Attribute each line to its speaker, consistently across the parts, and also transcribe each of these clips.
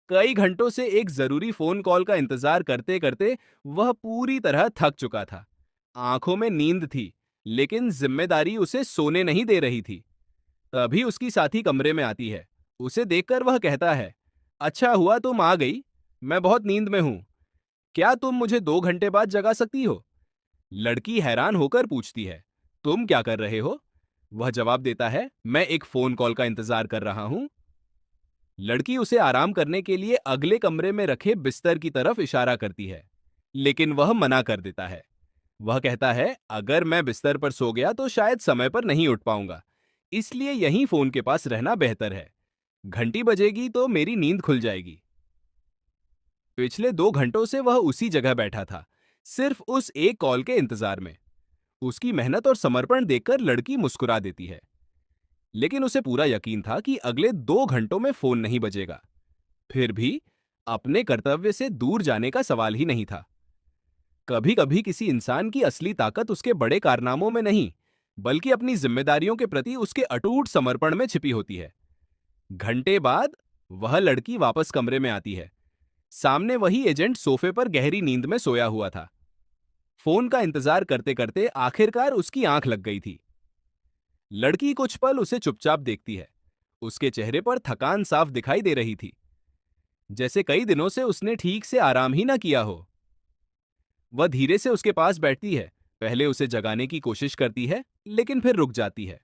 Speaker 1: कई घंटों से एक जरूरी फोन कॉल का इंतजार करते करते वह पूरी तरह थक चुका था। आंखों में नींद थी, लेकिन जिम्मेदारी उसे सोने नहीं दे रही थी। तभी उसकी साथी कमरे में आती है। उसे देखकर वह कहता है, अच्छा हुआ तुम आ गई। मैं बहुत नींद में हूं। क्या तुम मुझे 2 घंटे बाद जगा सकती हो? लड़की हैरान होकर पूछती है, तुम क्या कर रहे हो? वह जवाब देता है, मैं एक फोन कॉल का इंतजार कर रहा हूं। लड़की उसे आराम करने के लिए अगले कमरे में रखे बिस्तर की तरफ इशारा करती है, लेकिन वह मना कर देता है। वह कहता है, अगर मैं बिस्तर पर सो गया तो शायद समय पर नहीं उठ पाऊंगा, इसलिए यहीं फोन के पास रहना बेहतर है। घंटी बजेगी तो मेरी नींद खुल जाएगी। पिछले 2 घंटों से वह उसी जगह बैठा था, सिर्फ उस एक कॉल के इंतजार में। उसकी मेहनत और समर्पण देखकर लड़की मुस्कुरा देती है, लेकिन उसे पूरा यकीन था कि अगले 2 घंटों में फोन नहीं बजेगा। फिर भी अपने कर्तव्य से दूर जाने का सवाल ही नहीं था। कभी कभी किसी इंसान की असली ताकत उसके बड़े कारनामों में नहीं, बल्कि अपनी जिम्मेदारियों के प्रति उसके अटूट समर्पण में छिपी होती है। घंटे बाद वह लड़की वापस कमरे में आती है। सामने वही एजेंट सोफे पर गहरी नींद में सोया हुआ था। फोन का इंतजार करते करते आखिरकार उसकी आंख लग गई थी। लड़की कुछ पल उसे चुपचाप देखती है। उसके चेहरे पर थकान साफ दिखाई दे रही थी, जैसे कई दिनों से उसने ठीक से आराम ही ना किया हो। वह धीरे से उसके पास बैठती है, पहले उसे जगाने की कोशिश करती है, लेकिन फिर रुक जाती है।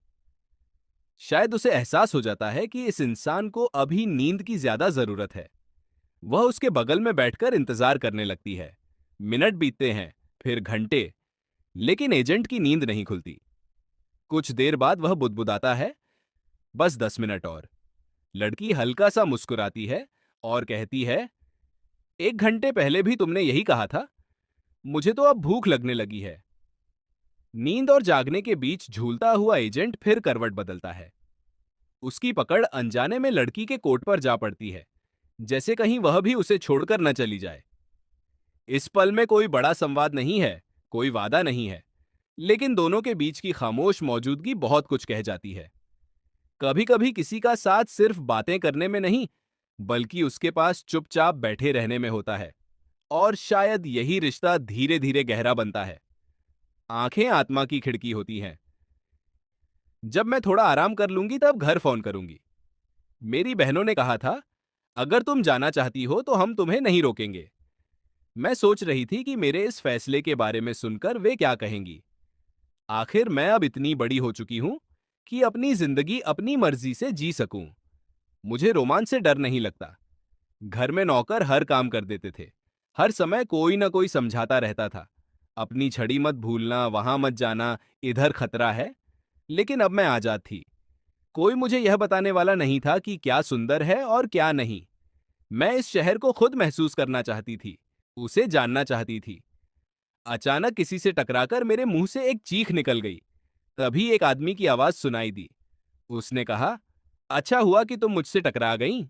Speaker 1: शायद उसे एहसास हो जाता है कि इस इंसान को अभी नींद की ज्यादा जरूरत है। वह उसके बगल में बैठकर इंतजार करने लगती है। मिनट बीतते हैं, फिर घंटे, लेकिन एजेंट की नींद नहीं खुलती। कुछ देर बाद वह बुदबुदाता है, बस 10 मिनट और। लड़की हल्का सा मुस्कुराती है और कहती है, 1 घंटे पहले भी तुमने यही कहा था। मुझे तो अब भूख लगने लगी है। नींद और जागने के बीच झूलता हुआ एजेंट फिर करवट बदलता है। उसकी पकड़ अनजाने में लड़की के कोट पर जा पड़ती है, जैसे कहीं वह भी उसे छोड़कर न चली जाए। इस पल में कोई बड़ा संवाद नहीं है, कोई वादा नहीं है, लेकिन दोनों के बीच की खामोश मौजूदगी बहुत कुछ कह जाती है। कभी कभी किसी का साथ सिर्फ बातें करने में नहीं, बल्कि उसके पास चुपचाप बैठे रहने में होता है। और शायद यही रिश्ता धीरे धीरे गहरा बनता है। आंखें आत्मा की खिड़की होती हैं। जब मैं थोड़ा आराम कर लूंगी तब घर फोन करूंगी। मेरी बहनों ने कहा था, अगर तुम जाना चाहती हो तो हम तुम्हें नहीं रोकेंगे। मैं सोच रही थी कि मेरे इस फैसले के बारे में सुनकर वे क्या कहेंगी। आखिर मैं अब इतनी बड़ी हो चुकी हूं कि अपनी जिंदगी अपनी मर्जी से जी सकूं। मुझे रोमांच से डर नहीं लगता। घर में नौकर हर काम कर देते थे। हर समय कोई ना कोई समझाता रहता था, अपनी छड़ी मत भूलना, वहां मत जाना, इधर खतरा है। लेकिन अब मैं आजाद थी। कोई मुझे यह बताने वाला नहीं था कि क्या सुंदर है और क्या नहीं। मैं इस शहर को खुद महसूस करना चाहती थी, उसे जानना चाहती थी। अचानक किसी से टकराकर मेरे मुंह से एक चीख निकल गई। तभी एक आदमी की आवाज सुनाई दी। उसने कहा, अच्छा हुआ कि तुम मुझसे टकरा गईं,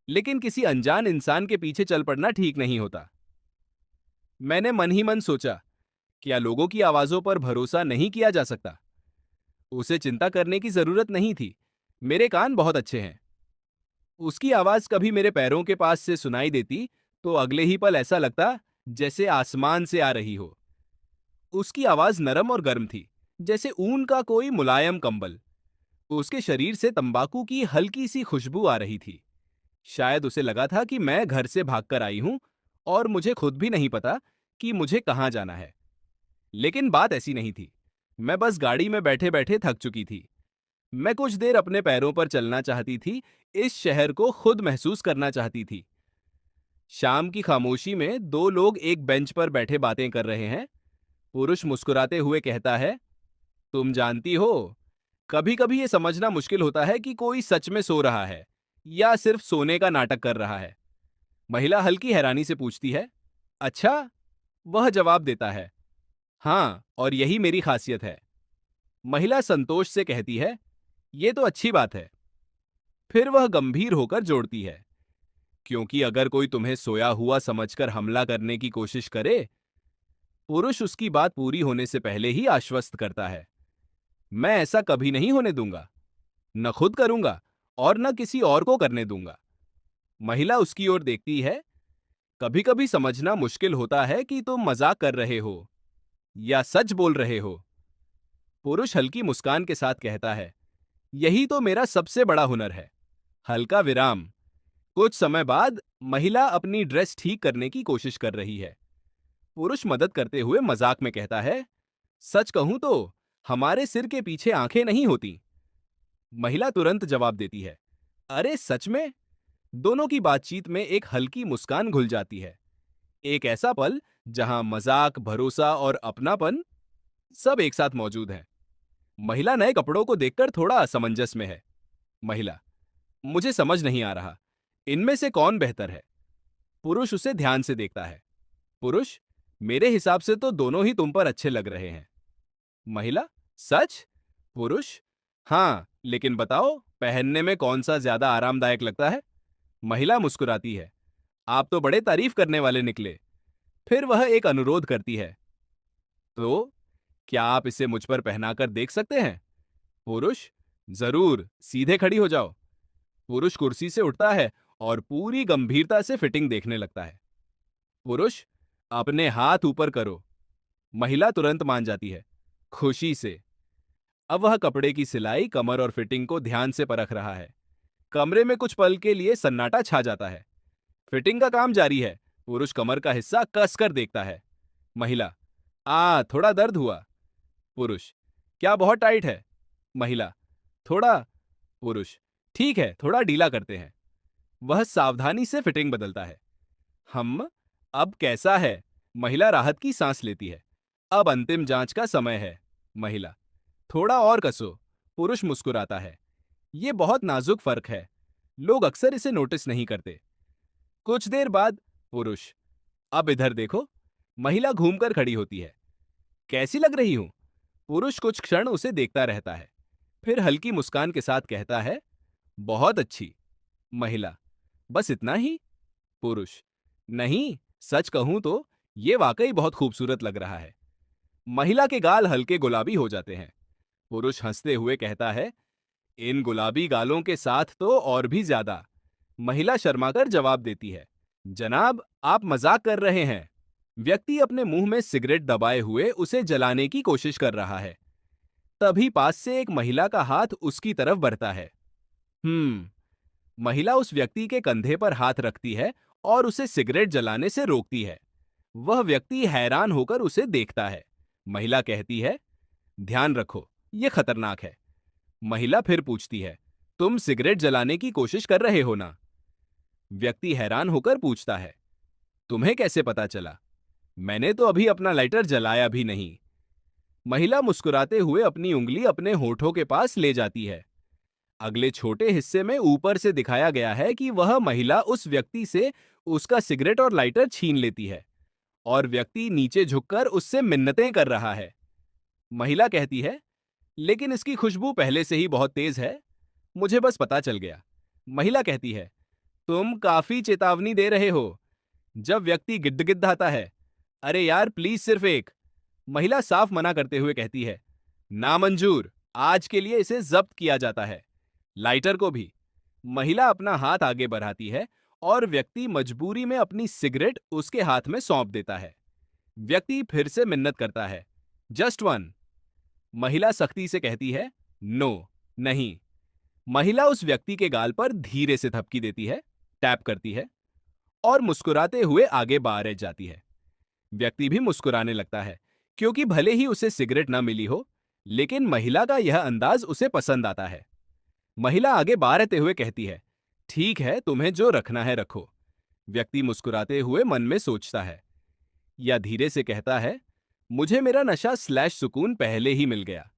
Speaker 1: लेकिन किसी अनजान इंसान के पीछे चल पड़ना ठीक नहीं होता। मैंने मन ही मन सोचा, क्या लोगों की आवाजों पर भरोसा नहीं किया जा सकता? उसे चिंता करने की जरूरत नहीं थी। मेरे कान बहुत अच्छे हैं। उसकी आवाज कभी मेरे पैरों के पास से सुनाई देती तो अगले ही पल ऐसा लगता जैसे आसमान से आ रही हो। उसकी आवाज नरम और गर्म थी, जैसे ऊन का कोई मुलायम कंबल। उसके शरीर से तंबाकू की हल्की सी खुशबू आ रही थी। शायद उसे लगा था कि मैं घर से भागकर आई हूं और मुझे खुद भी नहीं पता कि मुझे कहां जाना है। लेकिन बात ऐसी नहीं थी। मैं बस गाड़ी में बैठे बैठे थक चुकी थी। मैं कुछ देर अपने पैरों पर चलना चाहती थी, इस शहर को खुद महसूस करना चाहती थी। शाम की खामोशी में दो लोग एक बेंच पर बैठे बातें कर रहे हैं। पुरुष मुस्कुराते हुए कहता है, तुम जानती हो, कभी कभी ये समझना मुश्किल होता है कि कोई सच में सो रहा है या सिर्फ सोने का नाटक कर रहा है। महिला हल्की हैरानी से पूछती है, अच्छा? वह जवाब देता है, हाँ, और यही मेरी खासियत है। महिला संतोष से कहती है, ये तो अच्छी बात है। फिर वह गंभीर होकर जोड़ती है, क्योंकि अगर कोई तुम्हें सोया हुआ समझकर हमला करने की कोशिश करे। पुरुष उसकी बात पूरी होने से पहले ही आश्वस्त करता है, मैं ऐसा कभी नहीं होने दूंगा। न खुद करूंगा और न किसी और को करने दूंगा। महिला उसकी ओर देखती है। कभी कभी समझना मुश्किल होता है कि तुम मजाक कर रहे हो या सच बोल रहे हो। पुरुष हल्की मुस्कान के साथ कहता है, यही तो मेरा सबसे बड़ा हुनर है। हल्का विराम। कुछ समय बाद महिला अपनी ड्रेस ठीक करने की कोशिश कर रही है। पुरुष मदद करते हुए मजाक में कहता है, सच कहूं तो हमारे सिर के पीछे आंखें नहीं होती। महिला तुरंत जवाब देती है, अरे सच में। दोनों की बातचीत में एक हल्की मुस्कान घुल जाती है। एक ऐसा पल जहां मजाक, भरोसा और अपनापन सब एक साथ मौजूद हैं। महिला नए कपड़ों को देखकर थोड़ा असमंजस में है। महिला, मुझे समझ नहीं आ रहा, इनमें से कौन बेहतर है। पुरुष उसे ध्यान से देखता है। पुरुष, मेरे हिसाब से तो दोनों ही तुम पर अच्छे लग रहे हैं। महिला, सच? पुरुष, हाँ, लेकिन बताओ पहनने में कौन सा ज्यादा आरामदायक लगता है। महिला मुस्कुराती है, आप तो बड़े तारीफ करने वाले निकले। फिर वह एक अनुरोध करती है, तो क्या आप इसे मुझ पर पहनाकर देख सकते हैं। पुरुष, जरूर, सीधे खड़ी हो जाओ। पुरुष कुर्सी से उठता है और पूरी गंभीरता से फिटिंग देखने लगता है। पुरुष, अपने हाथ ऊपर करो। महिला तुरंत मान जाती है, खुशी से। अब वह कपड़े की सिलाई, कमर और फिटिंग को ध्यान से परख रहा है। कमरे में कुछ पल के लिए सन्नाटा छा जाता है। फिटिंग का काम जारी है। पुरुष कमर का हिस्सा कसकर देखता है। महिला, थोड़ा दर्द हुआ। पुरुष, क्या बहुत टाइट है। महिला, थोड़ा। पुरुष, ठीक है, थोड़ा ढीला करते हैं। वह सावधानी से फिटिंग बदलता है। हम, अब कैसा है। महिला राहत की सांस लेती है। अब अंतिम जांच का समय है। महिला, थोड़ा और कसो। पुरुष मुस्कुराता है, ये बहुत नाजुक फर्क है, लोग अक्सर इसे नोटिस नहीं करते। कुछ देर बाद पुरुष, अब इधर देखो। महिला घूमकर खड़ी होती है, कैसी लग रही हूं। पुरुष कुछ क्षण उसे देखता रहता है, फिर हल्की मुस्कान के साथ कहता है, बहुत अच्छी। महिला, बस इतना ही। पुरुष, नहीं, सच कहूं तो ये वाकई बहुत खूबसूरत लग रहा है। महिला के गाल हल्के गुलाबी हो जाते हैं। पुरुष हंसते हुए कहता है, इन गुलाबी गालों के साथ तो और भी ज्यादा। महिला शर्माकर जवाब देती है, जनाब, आप मजाक कर रहे हैं। व्यक्ति अपने मुंह में सिगरेट दबाए हुए उसे जलाने की कोशिश कर रहा है। तभी पास से एक महिला का हाथ उसकी तरफ बढ़ता है। महिला उस व्यक्ति के कंधे पर हाथ रखती है और उसे सिगरेट जलाने से रोकती है। वह व्यक्ति हैरान होकर उसे देखता है। महिला कहती है, ध्यान रखो, यह खतरनाक है। महिला फिर पूछती है, तुम सिगरेट जलाने की कोशिश कर रहे हो ना। व्यक्ति हैरान होकर पूछता है, तुम्हें कैसे पता चला। मैंने तो अभी अपना लाइटर जलाया भी नहीं। महिला मुस्कुराते हुए अपनी उंगली अपने होठों के पास ले जाती है। अगले छोटे हिस्से में ऊपर से दिखाया गया है कि वह महिला उस व्यक्ति से उसका सिगरेट और लाइटर छीन लेती है और व्यक्ति नीचे झुककर उससे मिन्नतें कर रहा है। महिला कहती है, लेकिन इसकी खुशबू पहले से ही बहुत तेज है, मुझे बस पता चल गया। महिला कहती है, तुम काफी चेतावनी दे रहे हो। जब व्यक्ति गिड़गिड़ाता है, अरे यार प्लीज सिर्फ एक। महिला साफ मना करते हुए कहती है, नामंजूर, आज के लिए इसे जब्त किया जाता है, लाइटर को भी। महिला अपना हाथ आगे बढ़ाती है और व्यक्ति मजबूरी में अपनी सिगरेट उसके हाथ में सौंप देता है। व्यक्ति फिर से मिन्नत करता है, जस्ट वन। महिला सख्ती से कहती है, नो, नहीं। महिला उस व्यक्ति के गाल पर धीरे से थपकी देती है, टैप करती है और मुस्कुराते हुए आगे बाहर जाती है। व्यक्ति भी मुस्कुराने लगता है, क्योंकि भले ही उसे सिगरेट न मिली हो, लेकिन महिला का यह अंदाज उसे पसंद आता है। महिला आगे बाहरते हुए कहती है, ठीक है, तुम्हें जो रखना है रखो। व्यक्ति मुस्कुराते हुए मन में सोचता है, या धीरे से कहता है, मुझे मेरा नशा स्लैश सुकून पहले ही मिल गया।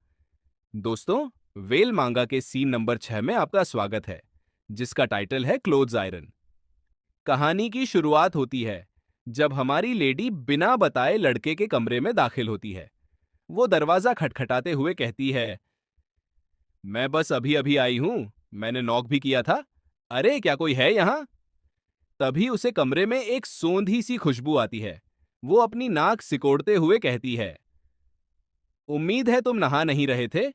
Speaker 1: दोस्तों, वेल मांगा के सीन नंबर 6 में आपका स्वागत है, जिसका टाइटल है क्लोथ्स आयरन। कहानी की शुरुआत होती है जब हमारी लेडी बिना बताए लड़के के कमरे में दाखिल होती है। वो दरवाजा खटखटाते हुए कहती है, मैं बस अभी अभी आई हूं, मैंने नॉक भी किया था। अरे क्या कोई है यहां। तभी उसे कमरे में एक सोंधी सी खुशबू आती है। वो अपनी नाक सिकोड़ते हुए कहती है, उम्मीद है तुम नहा नहीं रहे थे,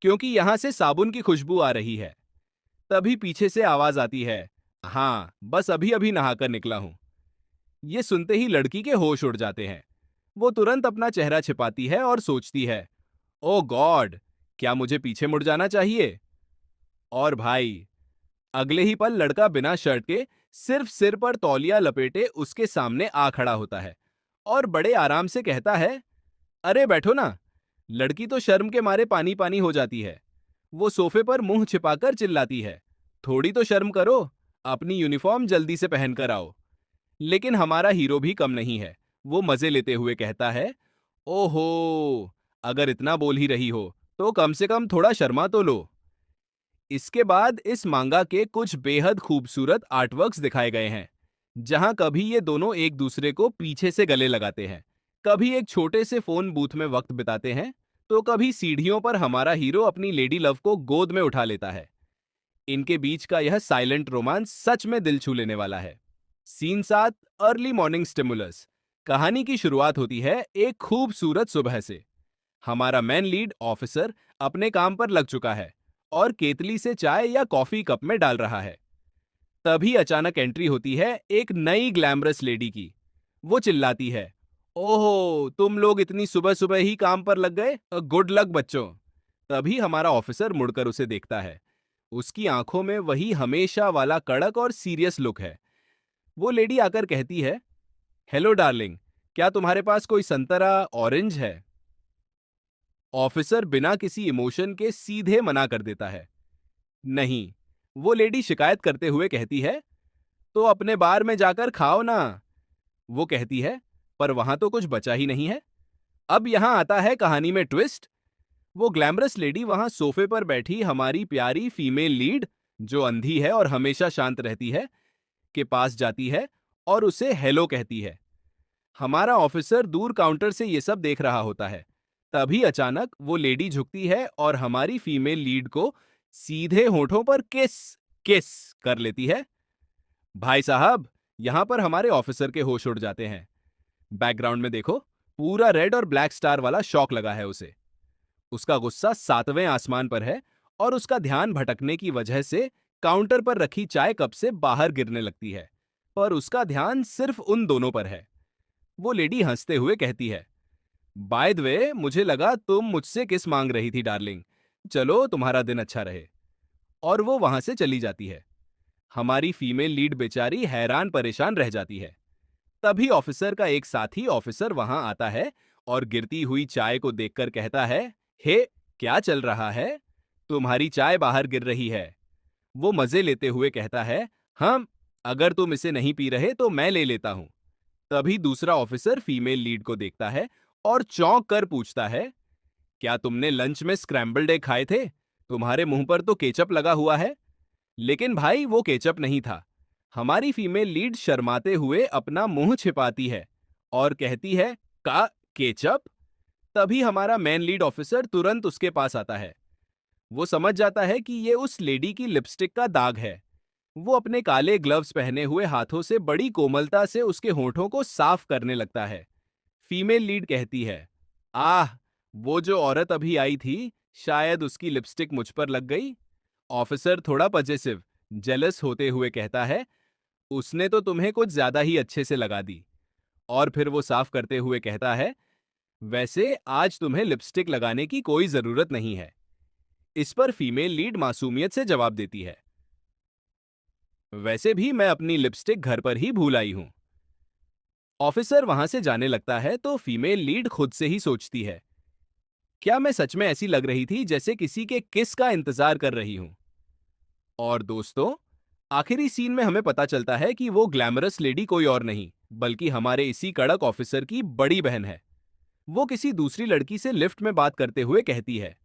Speaker 1: क्योंकि यहां से साबुन की खुशबू आ रही है। तभी पीछे से आवाज आती है, हाँ, बस अभी अभी नहाकर निकला हूं। ये सुनते ही लड़की के होश उड़ जाते हैं। वो तुरंत अपना चेहरा छिपाती है और सोचती है, ओ गॉड, क्या मुझे पीछे मुड़ जाना चाहिए? और भाई, अगले ही पल लड़का बिना शर्ट के सिर्फ सिर पर तौलिया लपेटे उसके सामने आ खड़ा होता है और बड़े आराम से कहता है, अरे बैठो ना। लड़की तो शर्म के मारे पानी पानी हो जाती है। वो सोफे पर मुंह छिपाकर चिल्लाती है, थोड़ी तो शर्म करो, अपनी यूनिफॉर्म जल्दी से पहन कर आओ। लेकिन हमारा हीरो भी कम नहीं है। वो मजे लेते हुए कहता है, ओहो, अगर इतना बोल ही रही हो तो कम से कम थोड़ा शर्मा तो लो। इसके बाद इस मांगा के कुछ बेहद खूबसूरत आर्टवर्क्स दिखाए गए हैं, जहां कभी ये दोनों एक दूसरे को पीछे से गले लगाते हैं, कभी एक छोटे से फोन बूथ में वक्त बिताते हैं, तो कभी सीढ़ियों पर हमारा हीरो अपनी लेडी लव को गोद में उठा लेता है। इनके बीच का यह साइलेंट रोमांस सच में दिल छू लेने वाला है। Scene 7, early morning stimulus. कहानी की शुरुआत होती है एक खूबसूरत सुबह से। हमारा मैन लीड ऑफिसर अपने काम पर लग चुका है और केतली से चाय या कॉफी कप में डाल रहा है। तभी अचानक एंट्री होती है एक नई ग्लैमरस लेडी की। वो चिल्लाती है, ओहो, तुम लोग इतनी सुबह सुबह ही काम पर लग गए, गुड लक बच्चों। तभी हमारा ऑफिसर मुड़कर उसे देखता है। उसकी आंखों में वही हमेशा वाला कड़क और सीरियस लुक है। वो लेडी आकर कहती है, हेलो डार्लिंग, क्या तुम्हारे पास कोई संतरा ऑरेंज है? ऑफिसर बिना किसी इमोशन के सीधे मना कर देता है, नहीं। वो लेडी शिकायत करते हुए कहती है, तो अपने बार में जाकर खाओ ना। वो कहती है, पर वहां तो कुछ बचा ही नहीं है। अब यहां आता है कहानी में ट्विस्ट। वो ग्लैमरस लेडी वहां सोफे पर बैठी हमारी प्यारी फीमेल लीड, जो अंधी है और हमेशा शांत रहती है, के पास जाती है और उसे हेलो कहती है। हमारा ऑफिसर दूर काउंटर से ये सब देख रहा होता है। तभी अचानक वो लेडी झुकती है और हमारी फीमेल लीड को सीधे होठों पर किस किस कर लेती है। भाई साहब, यहां पर हमारे ऑफिसर के होश उड़ जाते हैं। बैकग्राउंड में देखो, पूरा रेड और ब्लैक स्टार वाला शॉक लगा है उसे। उसका गुस्सा 7वें आसमान पर है और उसका ध्यान भटकने की वजह से काउंटर पर रखी चाय कप से बाहर गिरने लगती है। पर उसका ध्यान सिर्फ उन दोनों पर है। वो लेडी हंसते हुए कहती है, बाय द वे, मुझे लगा तुम मुझसे किस मांग रही थी डार्लिंग। चलो, तुम्हारा दिन अच्छा रहे। और वो वहां से चली जाती है। हमारी फीमेल लीड बेचारी हैरान परेशान रह जाती है। तभी ऑफिसर का एक साथी ऑफिसर वहां आता है और गिरती हुई चाय को देखकर कहता है, हे, क्या चल रहा है? तुम्हारी चाय बाहर गिर रही है। वो मजे लेते हुए कहता है, हम, अगर तुम इसे नहीं पी रहे तो मैं ले लेता हूं। तभी दूसरा ऑफिसर फीमेल लीड को देखता है और चौंक कर पूछता है, क्या तुमने लंच में स्क्रैम्बल्ड एग खाए थे? तुम्हारे मुंह पर तो केचप लगा हुआ है। लेकिन भाई, वो केचप नहीं था। हमारी फीमेल लीड शर्माते हुए अपना मुंह छिपाती है और कहती है, का केचप? तभी हमारा मैन लीड ऑफिसर तुरंत उसके पास आता है। वो समझ जाता है कि ये उस लेडी की लिपस्टिक का दाग है। वो अपने काले ग्लव्स पहने हुए हाथों से बड़ी कोमलता से उसके होठों को साफ करने लगता है। फीमेल लीड कहती है, आह, वो जो औरत अभी आई थी, शायद उसकी लिपस्टिक मुझ पर लग गई। ऑफिसर थोड़ा पजेसिव, जेलस होते हुए कहता है, उसने तो तुम्हें कुछ ज्यादा ही अच्छे से लगा दी। और फिर वो साफ करते हुए कहता है, वैसे आज तुम्हें लिपस्टिक लगाने की कोई जरूरत नहीं है। इस पर फीमेल लीड मासूमियत से जवाब देती है, वैसे भी मैं अपनी लिपस्टिक घर पर ही भूल आई हूं। ऑफिसर वहां से जाने लगता है तो फीमेल लीड खुद से ही सोचती है, क्या मैं सच में ऐसी लग रही थी जैसे किसी के किस का इंतजार कर रही हूं? और दोस्तों, आखिरी सीन में हमें पता चलता है कि वो ग्लैमरस लेडी कोई और नहीं, बल्कि हमारे इसी कड़क ऑफिसर की बड़ी बहन है। वो किसी दूसरी लड़की से लिफ्ट में बात करते हुए कहती है,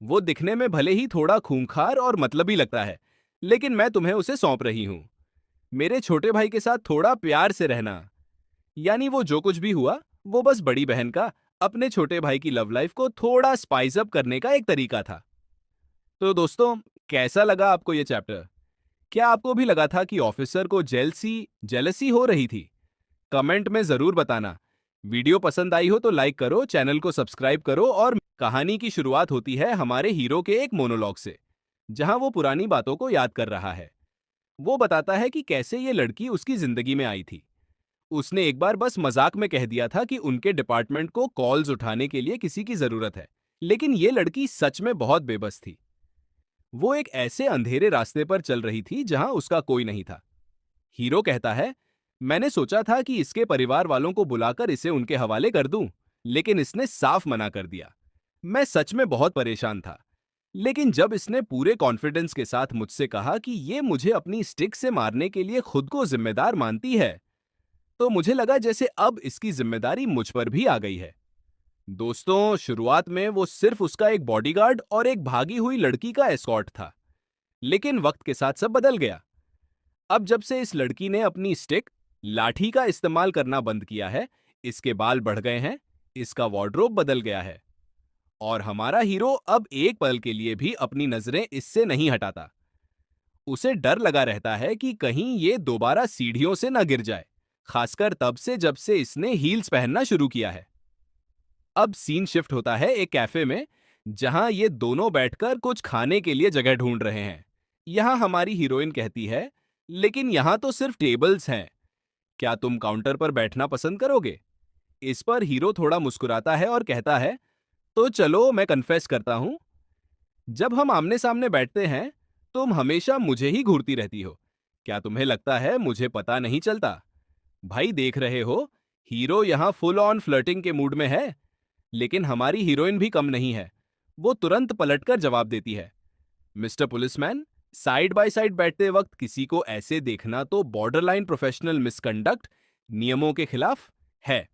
Speaker 1: वो दिखने में भले ही थोड़ा खूंखार और मतलबी लगता है, लेकिन मैं तुम्हें उसे सौंप रही हूं। मेरे छोटे भाई के साथ थोड़ा प्यार से रहना। यानी वो जो कुछ भी हुआ, वो बस बड़ी बहन का अपने छोटे भाई की लव लाइफ को थोड़ा स्पाइस अप करने का एक तरीका था। तो दोस्तों, कैसा लगा आपको ये चैप्टर? क्या आपको भी लगा था कि ऑफिसर को जेलसी हो रही थी? कमेंट में जरूर बताना। वीडियो पसंद आई हो तो लाइक करो, चैनल को सब्सक्राइब करो। और कहानी की शुरुआत होती है हमारे हीरो के एक मोनोलॉग से, जहां वो पुरानी बातों को याद कर रहा है। वो बताता है कि कैसे ये लड़की उसकी जिंदगी में आई थी। उसने एक बार बस मजाक में कह दिया था कि उनके डिपार्टमेंट को कॉल्स उठाने के लिए किसी की जरूरत है, लेकिन ये लड़की सच में बहुत बेबस थी। वो एक ऐसे अंधेरे रास्ते पर चल रही थी जहां उसका कोई नहीं था। हीरो कहता है, मैंने सोचा था कि इसके परिवार वालों को बुलाकर इसे उनके हवाले कर दूं, लेकिन इसने साफ मना कर दिया। मैं सच में बहुत परेशान था। लेकिन जब इसने पूरे कॉन्फिडेंस के साथ मुझसे कहा कि ये मुझे अपनी स्टिक से मारने के लिए खुद को जिम्मेदार मानती है, तो मुझे लगा जैसे अब इसकी जिम्मेदारी मुझ पर भी आ गई है। दोस्तों, शुरुआत में वो सिर्फ उसका एक बॉडीगार्ड और एक भागी हुई लड़की का एस्कॉर्ट था, लेकिन वक्त के साथ सब बदल गया। अब जब से इस लड़की ने अपनी स्टिक, लाठी का इस्तेमाल करना बंद किया है, इसके बाल बढ़ गए हैं, इसका वार्डरोब बदल गया है, और हमारा हीरो अब एक पल के लिए भी अपनी नजरें इससे नहीं हटाता। उसे डर लगा रहता है कि कहीं ये दोबारा सीढ़ियों से न गिर जाए, खासकर तब से जब से इसने हील्स पहनना शुरू किया है। अब सीन शिफ्ट होता है एक कैफे में, जहां ये दोनों बैठकर कुछ खाने के लिए जगह ढूंढ रहे हैं। यहां हमारी हीरोइन कहती है, लेकिन यहां तो सिर्फ टेबल्स हैं, क्या तुम काउंटर पर बैठना पसंद करोगे? इस पर हीरो थोड़ा मुस्कुराता है और कहता है, तो चलो मैं कन्फेस करता हूं, जब हम आमने सामने बैठते हैं तुम हमेशा मुझे ही घूरती रहती हो। क्या तुम्हें लगता है मुझे पता नहीं चलता? भाई देख रहे हो, हीरो यहां फुल ऑन फ्लर्टिंग के मूड में है, लेकिन हमारी हीरोइन भी कम नहीं है। वो तुरंत पलटकर जवाब देती है, mister policeman, side by side बैठते वक्त किसी को ऐसे देखना तो बॉर्डरलाइन प्रोफेशनल मिसकंडक्ट, नियमों के खिलाफ है।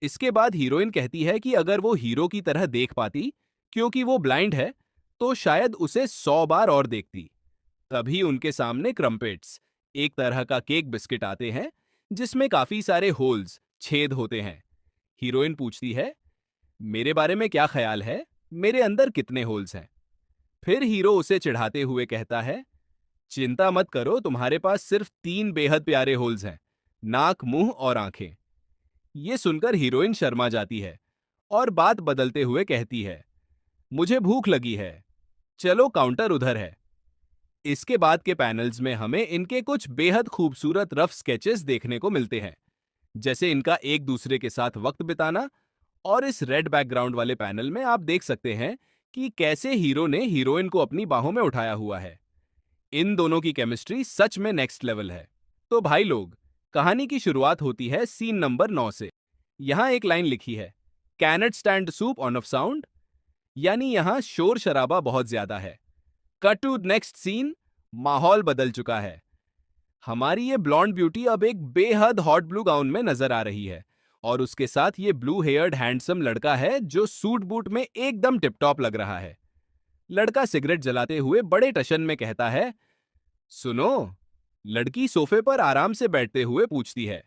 Speaker 1: इसके बाद हीरोइन कहती है कि अगर वो हीरो की तरह देख पाती, क्योंकि वो ब्लाइंड है, तो शायद उसे 100 बार और देखती। तभी उनके सामने क्रम्पेट्स, एक तरह का केक बिस्किट आते हैं, जिसमें काफी सारे होल्स, छेद होते हैं। हीरोइन पूछती है, मेरे बारे में क्या ख्याल है? मेरे अंदर कितने होल्स हैं? फिर हीरो उसे चिढ़ाते हुए कहता है, चिंता मत करो, तुम्हारे पास सिर्फ 3 बेहद प्यारे होल्स हैं, नाक, मुंह और आंखें। ये सुनकर हीरोइन शर्मा जाती है और बात बदलते हुए कहती है, मुझे भूख लगी है, चलो काउंटर उधर है। इसके बाद के पैनल्स में हमें इनके कुछ बेहद खूबसूरत रफ स्केचेस देखने को मिलते हैं, जैसे इनका एक दूसरे के साथ वक्त बिताना। और इस रेड बैकग्राउंड वाले पैनल में आप देख सकते हैं कि कैसे हीरो ने हीरोइन को अपनी बाहों में उठाया हुआ है। इन दोनों की केमिस्ट्री सच में नेक्स्ट लेवल है। तो भाई लोग, कहानी की शुरुआत होती है सीन नंबर 9 से। यहां एक लाइन लिखी है, can it stand soup on off sound, यानी यहां शोर शराबा बहुत ज्यादा है। कट टू नेक्स्ट सीन, माहौल बदल चुका है। हमारी ये ब्लॉन्ड ब्यूटी अब एक बेहद हॉट ब्लू गाउन में नजर आ रही है, और उसके साथ ये ब्लू हेयर्ड हैंडसम लड़का है जो सूट बूट में एकदम टिपटॉप लग रहा है। लड़का सिगरेट जलाते हुए बड़े टशन में कहता है, सुनो। लड़की सोफे पर आराम से बैठते हुए पूछती है,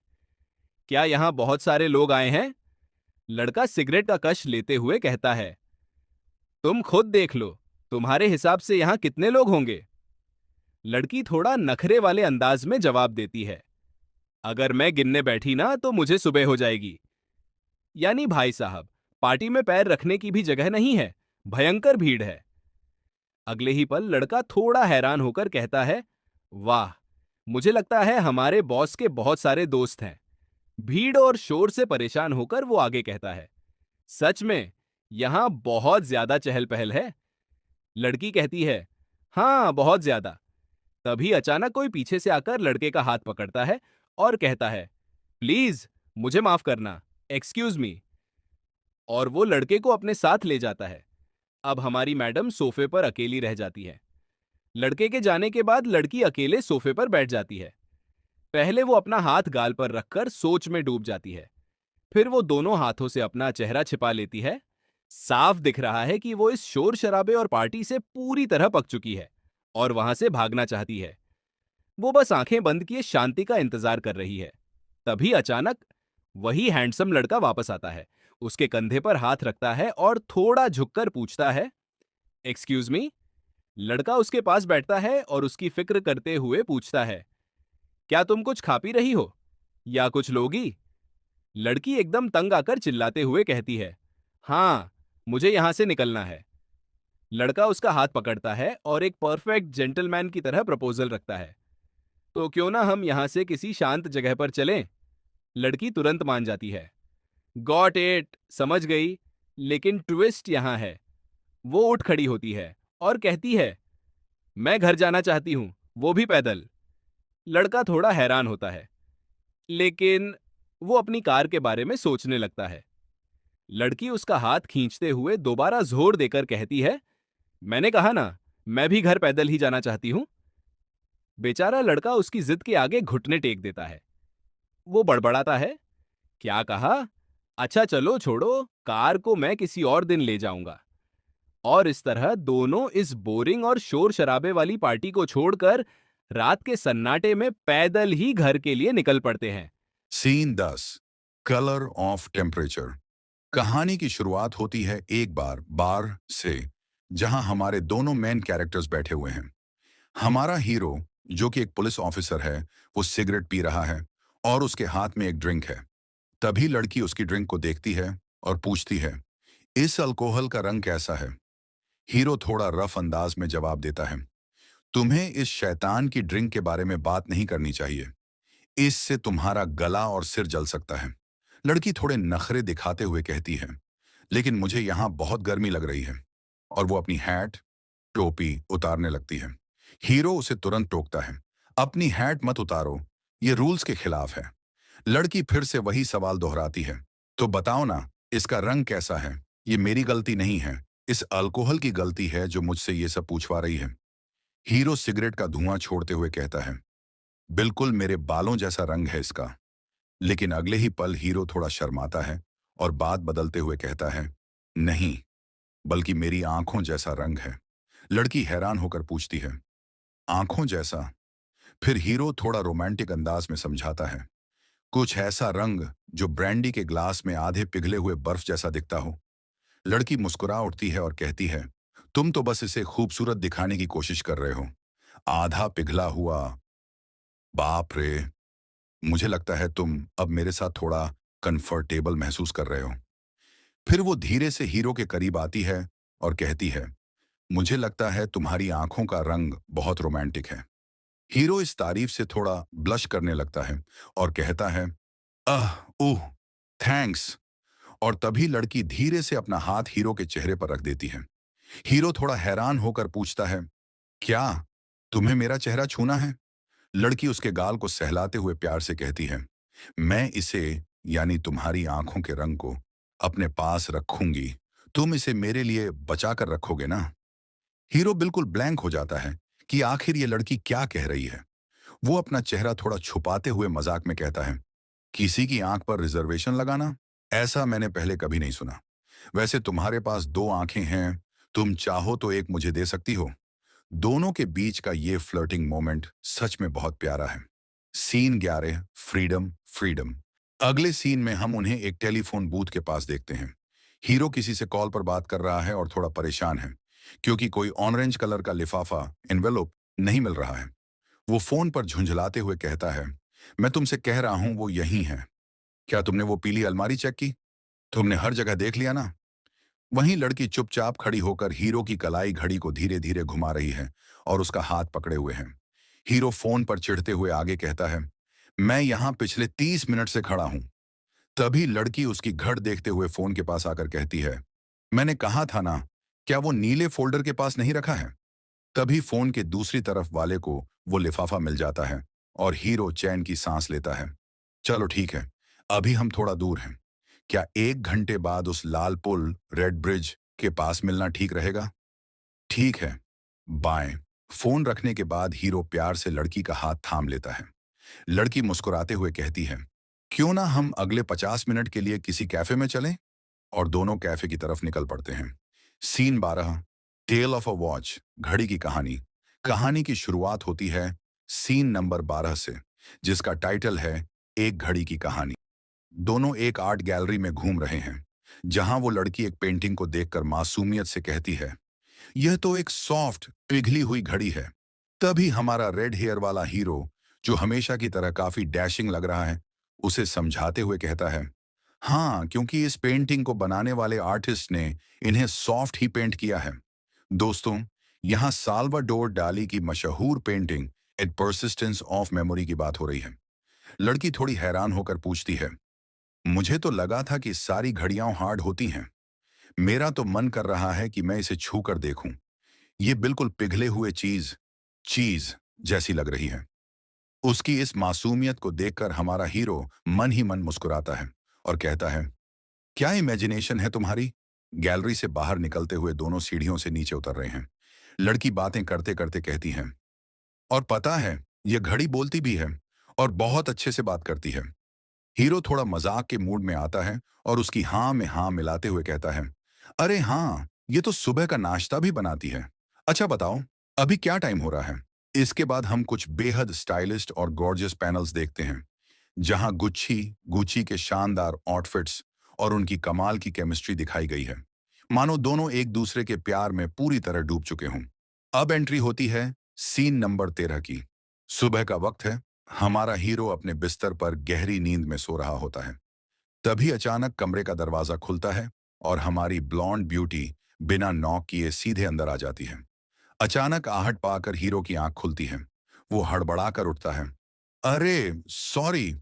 Speaker 1: क्या यहां बहुत सारे लोग आए हैं? लड़का सिगरेट का कश लेते हुए कहता है, तुम खुद देख लो, तुम्हारे हिसाब से यहां कितने लोग होंगे? लड़की थोड़ा नखरे वाले अंदाज में जवाब देती है, अगर मैं गिनने बैठी ना तो मुझे सुबह हो जाएगी। यानी भाई साहब, पार्टी में पैर रखने की भी जगह नहीं है, भयंकर भीड़ है। अगले ही पल लड़का थोड़ा हैरान होकर कहता है, वाह, मुझे लगता है हमारे बॉस के बहुत सारे दोस्त हैं। भीड़ और शोर से परेशान होकर वो आगे कहता है, सच में यहां बहुत ज्यादा चहल पहल है। लड़की कहती है, हाँ बहुत ज्यादा। तभी अचानक कोई पीछे से आकर लड़के का हाथ पकड़ता है और कहता है, प्लीज मुझे माफ करना, एक्सक्यूज मी, और वो लड़के को अपने साथ ले जाता है। अब हमारी मैडम सोफे पर अकेली रह जाती है। लड़के के जाने के बाद लड़की अकेले सोफे पर बैठ जाती है। पहले वो अपना हाथ गाल पर रखकर सोच में डूब जाती है, फिर वो दोनों हाथों से अपना चेहरा छिपा लेती है। साफ दिख रहा है कि वो इस शोर शराबे और पार्टी से पूरी तरह पक चुकी है और वहां से भागना चाहती है। वो बस आंखें बंद किए शांति का इंतजार कर रही है। तभी अचानक वही हैंडसम लड़का वापस आता है, उसके कंधे पर हाथ रखता है और थोड़ा झुककर पूछता है, एक्सक्यूज मी। लड़का उसके पास बैठता है और उसकी फिक्र करते हुए पूछता है, क्या तुम कुछ खा पी रही हो या कुछ लोगी? लड़की एकदम तंग आकर चिल्लाते हुए कहती है, हाँ, मुझे यहां से निकलना है। लड़का उसका हाथ पकड़ता है और एक परफेक्ट जेंटलमैन की तरह प्रपोजल रखता है। तो क्यों ना हम यहाँ से किसी शांत जगह पर चलें? लड़की तुरंत मान जाती है। गॉट इट, समझ गई। लेकिन ट्विस्ट यहाँ है। वो उठ खड़ी होती है और कहती है, मैं घर जाना चाहती हूँ, वो भी पैदल। लड़का थोड़ा हैरान होता है, लेकिन वो अपनी कार के बारे में सोचने लगता है। लड़की उसका हाथ खींचते हुए दोबारा जोर देकर कहती है, मैंने कहा ना, मैं भी घर पैदल ही जाना चाहती हूँ। बेचारा लड़का उसकी जिद के आगे घुटने टेक देता है। वो बड़बड़ाता है, क्या कहा? अच्छा चलो छोड़ो, कार को मैं किसी और दिन ले जाऊंगा। और इस तरह दोनों इस बोरिंग और शोर शराबे वाली पार्टी को छोड़कर रात के सन्नाटे में पैदल ही घर के लिए निकल पड़ते हैं।
Speaker 2: सीन 10। Colour of temperature. कहानी की शुरुआत होती है एक बार से, जहां हमारे दोनों मेन कैरेक्टर्स बैठे हुए हैं। हमारा हीरो, जो कि एक पुलिस ऑफिसर है, वो सिगरेट पी रहा है और उसके हाथ में एक ड्रिंक है। तभी लड़की उसकी ड्रिंक को देखती है और पूछती है, इस अल्कोहल का रंग कैसा है? हीरो थोड़ा रफ अंदाज में जवाब देता है, तुम्हें इस शैतान की ड्रिंक के बारे में बात नहीं करनी चाहिए। इससे तुम्हारा गला और सिर जल सकता है। लड़की थोड़े नखरे दिखाते हुए कहती है, लेकिन मुझे यहाँ बहुत गर्मी लग रही है। और वो अपनी हैट, टोपी उतारने लगती है। हीरो उसे तुरंत टोकता है, अपनी हैट मत उतारो, ये रूल्स के खिलाफ है। लड़की फिर से वही सवाल दोहराती है, तो बताओ ना, इसका रंग कैसा है? ये मेरी गलती नहीं है, इस अल्कोहल की गलती है जो मुझसे ये सब पूछवा रही है। हीरो सिगरेट का धुआं छोड़ते हुए कहता है, बिल्कुल मेरे बालों जैसा रंग है इसका। लेकिन अगले ही पल हीरो थोड़ा शर्माता है और बात बदलते हुए कहता है, नहीं, बल्कि मेरी आंखों जैसा रंग है। लड़की हैरान होकर पूछती है, आंखों जैसा? फिर हीरो थोड़ा रोमांटिक अंदाज में समझाता है, कुछ ऐसा रंग जो ब्रांडी के ग्लास में आधे पिघले हुए बर्फ जैसा दिखता हो। लड़की मुस्कुरा उठती है और कहती है, तुम तो बस इसे खूबसूरत दिखाने की कोशिश कर रहे हो। आधा पिघला हुआ? बाप रे, मुझे लगता है तुम अब मेरे साथ थोड़ा कंफर्टेबल महसूस कर रहे हो। फिर वो धीरे से हीरो के करीब आती है और कहती है, मुझे लगता है तुम्हारी आंखों का रंग बहुत रोमांटिक है। हीरो इस तारीफ से थोड़ा ब्लश करने लगता है और कहता है, अह ओह थैंक्स। और तभी लड़की धीरे से अपना हाथ हीरो के चेहरे पर रख देती है। हीरो थोड़ा हैरान होकर पूछता है, क्या तुम्हें मेरा चेहरा छूना है? लड़की उसके गाल को सहलाते हुए प्यार से कहती है, मैं इसे, यानी तुम्हारी आंखों के रंग को, अपने पास रखूंगी। तुम इसे मेरे लिए बचा कर रखोगे ना? हीरो बिल्कुल ब्लैंक हो जाता है कि आखिर ये लड़की क्या कह रही है। वो अपना चेहरा थोड़ा छुपाते हुए मजाक में कहता है, किसी की आंख पर रिजर्वेशन लगाना? ऐसा मैंने पहले कभी नहीं सुना। वैसे तुम्हारे पास दो आंखें हैं, तुम चाहो तो एक मुझे दे सकती हो। दोनों के बीच का ये फ्लर्टिंग मोमेंट सच में बहुत प्यारा है। सीन 11। Freedom freedom. अगले सीन में हम उन्हें एक टेलीफोन बूथ के पास देखते हैं। हीरो किसी से कॉल पर बात कर रहा है और थोड़ा परेशान है, क्योंकि कोई ऑरेंज कलर का लिफाफा, एनवेलोप, नहीं मिल रहा है। वो फोन पर झुंझलाते हुए कहता है, मैं तुमसे कह रहा हूं वो यहीं है। क्या तुमने वो पीली अलमारी चेक की? तुमने हर जगह देख लिया ना? वहीं लड़की चुपचाप खड़ी होकर हीरो की कलाई घड़ी को धीरे धीरे घुमा रही है और उसका हाथ पकड़े हुए है। हीरो फोन पर चिढ़ते हुए आगे कहता है, मैं यहां पिछले 30 मिनट से खड़ा हूं। तभी लड़की उसकी घड़ देखते हुए फोन के पास आकर कहती है, मैंने कहा था ना, क्या वो नीले फोल्डर के पास नहीं रखा है? तभी फोन के दूसरी तरफ वाले को वो लिफाफा मिल जाता है और हीरो चैन की सांस लेता है। चलो ठीक है, अभी हम थोड़ा दूर हैं। क्या 1 घंटे बाद उस लाल पुल, रेड ब्रिज के पास मिलना ठीक रहेगा? ठीक है, बाय। फोन रखने के बाद हीरो प्यार से लड़की का हाथ थाम लेता है। लड़की मुस्कुराते हुए कहती है, क्यों ना हम अगले 50 मिनट के लिए किसी कैफे में चलें? और दोनों कैफे की तरफ निकल पड़ते हैं। Scene 12। Tale of a watch. घड़ी की कहानी। कहानी की शुरुआत होती है सीन नंबर 12 से, जिसका टाइटल है एक घड़ी की कहानी। दोनों एक आर्ट गैलरी में घूम रहे हैं, जहां वो लड़की एक पेंटिंग को देखकर मासूमियत से कहती है, यह तो एक सॉफ्ट पिघली हुई घड़ी है। तभी हमारा रेड हेयर वाला हीरो, जो हमेशा की तरह काफी डैशिंग लग रहा है, उसे समझाते हुए कहता है, हाँ, क्योंकि इस पेंटिंग को बनाने वाले आर्टिस्ट ने इन्हें सॉफ्ट ही पेंट किया है। दोस्तों, यहाँ साल्वाडोर डाली की मशहूर पेंटिंग एट परसिस्टेंस ऑफ मेमोरी की बात हो रही है। लड़की थोड़ी हैरान होकर पूछती है, मुझे तो लगा था कि सारी घड़ियां हार्ड होती हैं। मेरा तो मन कर रहा है कि मैं इसे छू कर देखूं। ये बिल्कुल पिघले हुए चीज चीज जैसी लग रही है। उसकी इस मासूमियत को देखकर हमारा हीरो मन ही मन मुस्कुराता है और कहता है, क्या इमेजिनेशन है तुम्हारी। गैलरी से बाहर निकलते हुए दोनों सीढ़ियों से नीचे उतर रहे हैं। लड़की बातें करते करते कहती है, और पता है, ये घड़ी बोलती भी है और बहुत अच्छे से बात करती है। हीरो थोड़ा मजाक के मूड में आता है और उसकी हाँ में हाँ मिलाते हुए कहता है, अरे हाँ, ये तो सुबह का नाश्ता भी बनाती है। अच्छा बताओ, अभी क्या टाइम हो रहा है। इसके बाद हम कुछ बेहद स्टाइलिस्ट और गॉर्जियस पैनल्स देखते हैं, जहां गुच्ची गुच्ची के शानदार आउटफिट्स और उनकी कमाल की केमिस्ट्री दिखाई गई है, मानो दोनों एक दूसरे के प्यार में पूरी तरह डूब चुके हों। अब एंट्री होती है सीन नंबर 13 की। सुबह का वक्त है। हमारा हीरो अपने बिस्तर पर गहरी नींद में सो रहा होता है। तभी अचानक कमरे का दरवाजा खुलता है और हमारी ब्लॉन्ड ब्यूटी बिना नॉक किए सीधे अंदर आ जाती है। अचानक आहट पाकर हीरो की आंख खुलती है। वो हड़बड़ाकर उठता है, अरे सॉरी,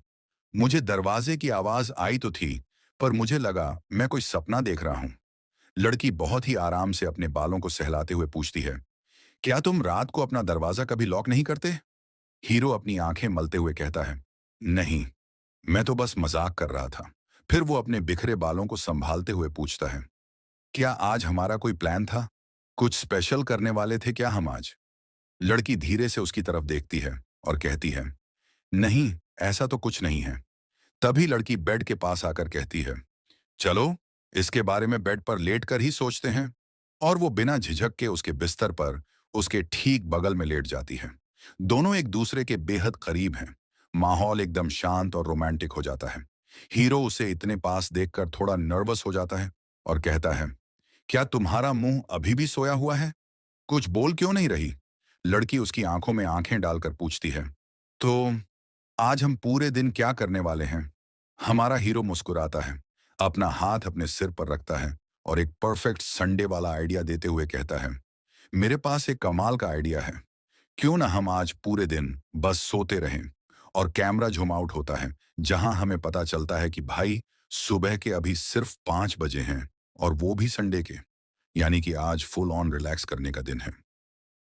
Speaker 2: मुझे दरवाजे की आवाज आई तो थी, पर मुझे लगा मैं कोई सपना देख रहा हूं। लड़की बहुत ही आराम से अपने बालों को सहलाते हुए पूछती है, क्या तुम रात को अपना दरवाजा कभी लॉक नहीं करते। हीरो अपनी आंखें मलते हुए कहता है, नहीं, मैं तो बस मजाक कर रहा था। फिर वो अपने बिखरे बालों को संभालते हुए पूछता है, क्या आज हमारा कोई प्लान था। कुछ स्पेशल करने वाले थे क्या हम आज। लड़की धीरे से उसकी तरफ देखती है और कहती है, नहीं, ऐसा तो कुछ नहीं है। तभी लड़की बेड के पास आकर कहती है, चलो, इसके बारे में बेड पर लेट कर ही सोचते हैं। और वो बिना झिझक के उसके बिस्तर पर उसके ठीक बगल में लेट जाती है। दोनों एक दूसरे के बेहद करीब हैं। माहौल एकदम शांत और रोमांटिक हो जाता है। हीरो उसे इतने पास देखकर थोड़ा नर्वस हो जाता है और कहता है, क्या तुम्हारा मुंह अभी भी सोया हुआ है, कुछ बोल क्यों नहीं रही। लड़की उसकी आंखों में आंखें डालकर पूछती है, तो आज हम पूरे दिन क्या करने वाले हैं। हमारा हीरो मुस्कुराता है, अपना हाथ अपने सिर पर रखता है और एक परफेक्ट संडे वाला आइडिया देते हुए कहता है, मेरे पास एक कमाल का आइडिया है। क्यों ना हम आज पूरे दिन बस सोते रहें। और कैमरा झूम आउट होता है, जहां हमें पता चलता है कि भाई, सुबह के अभी सिर्फ 5 बजे हैं और वो भी संडे के, यानी कि आज फुल ऑन रिलैक्स करने का दिन है।